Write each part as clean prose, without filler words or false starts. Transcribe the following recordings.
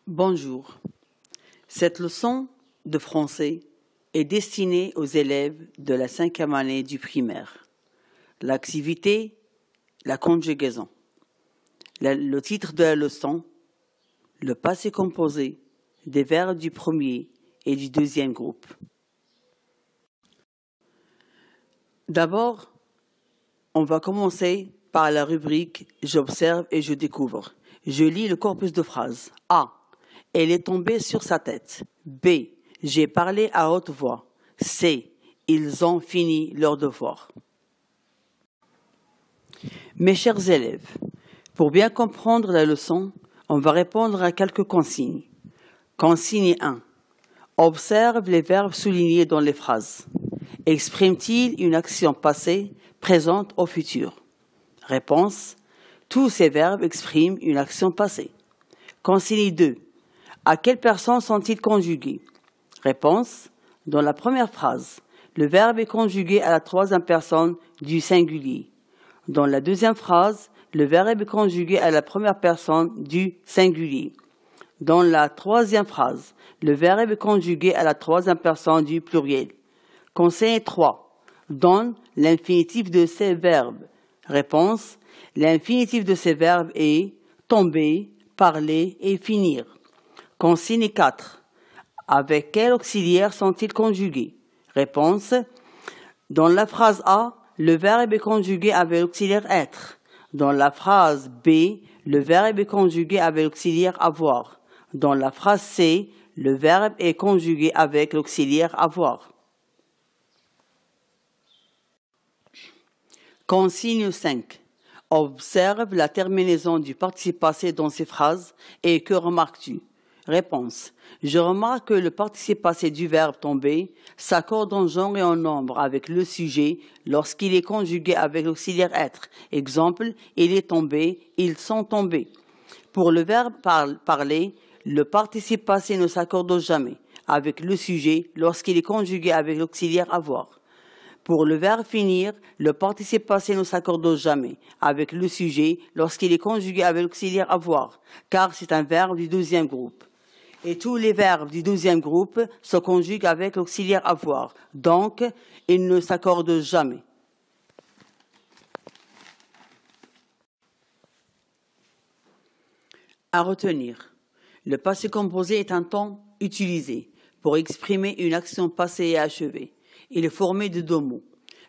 Bonjour. Cette leçon de français est destinée aux élèves de la 5e année du primaire. L'activité, la conjugaison. Le titre de la leçon, le passé composé des verbes du premier et du deuxième groupe. D'abord, on va commencer par la rubrique « J'observe et je découvre ». Je lis le corpus de phrases. A. Elle est tombée sur sa tête. B. J'ai parlé à haute voix. C. Ils ont fini leur devoir. Mes chers élèves, pour bien comprendre la leçon, on va répondre à quelques consignes. Consigne 1. Observe les verbes soulignés dans les phrases. Expriment-ils une action passée, présente ou future? Réponse. Tous ces verbes expriment une action passée. Consigne 2. À quelle personne sont-ils conjugués? Réponse. Dans la première phrase, le verbe est conjugué à la troisième personne du singulier. Dans la deuxième phrase, le verbe est conjugué à la première personne du singulier. Dans la troisième phrase, le verbe est conjugué à la troisième personne du pluriel. Consigne 3. Donne l'infinitif de ces verbes. Réponse. L'infinitif de ces verbes est tomber, parler et finir. Consigne 4. Avec quel auxiliaire sont-ils conjugués? Réponse. Dans la phrase A, le verbe est conjugué avec l'auxiliaire être. Dans la phrase B, le verbe est conjugué avec l'auxiliaire avoir. Dans la phrase C, le verbe est conjugué avec l'auxiliaire avoir. Consigne 5. Observe la terminaison du participe passé dans ces phrases et que remarques-tu? Réponse. Je remarque que le participe passé du verbe tomber s'accorde en genre et en nombre avec le sujet lorsqu'il est conjugué avec l'auxiliaire être. Exemple, il est tombé, ils sont tombés. Pour le verbe parler, le participe passé ne s'accorde jamais avec le sujet lorsqu'il est conjugué avec l'auxiliaire avoir. Pour le verbe finir, le participe passé ne s'accorde jamais avec le sujet lorsqu'il est conjugué avec l'auxiliaire avoir, car c'est un verbe du deuxième groupe. Et tous les verbes du deuxième groupe se conjuguent avec l'auxiliaire avoir, donc ils ne s'accordent jamais. À retenir, le passé composé est un temps utilisé pour exprimer une action passée et achevée. Il est formé de deux mots,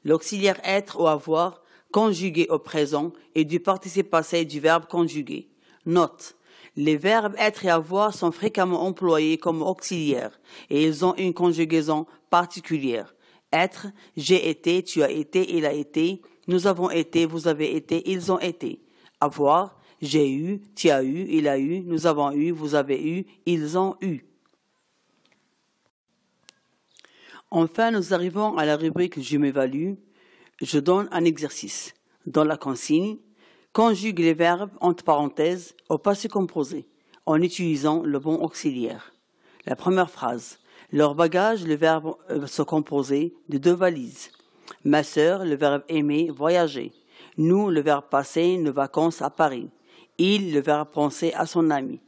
l'auxiliaire être ou avoir, conjugué au présent, et du participe passé du verbe conjugué. Note, les verbes être et avoir sont fréquemment employés comme auxiliaires et ils ont une conjugaison particulière. Être, j'ai été, tu as été, il a été, nous avons été, vous avez été, ils ont été. Avoir, j'ai eu, tu as eu, il a eu, nous avons eu, vous avez eu, ils ont eu. Enfin, nous arrivons à la rubrique « Je m'évalue ». Je donne un exercice. Dans la consigne, conjugue les verbes entre parenthèses au passé composé en utilisant le bon auxiliaire. La première phrase. Leur bagage, le verbe se composait de deux valises. Ma sœur, le verbe aimer, voyager. Nous, le verbe passer, nos vacances à Paris. Il, le verbe penser à son ami.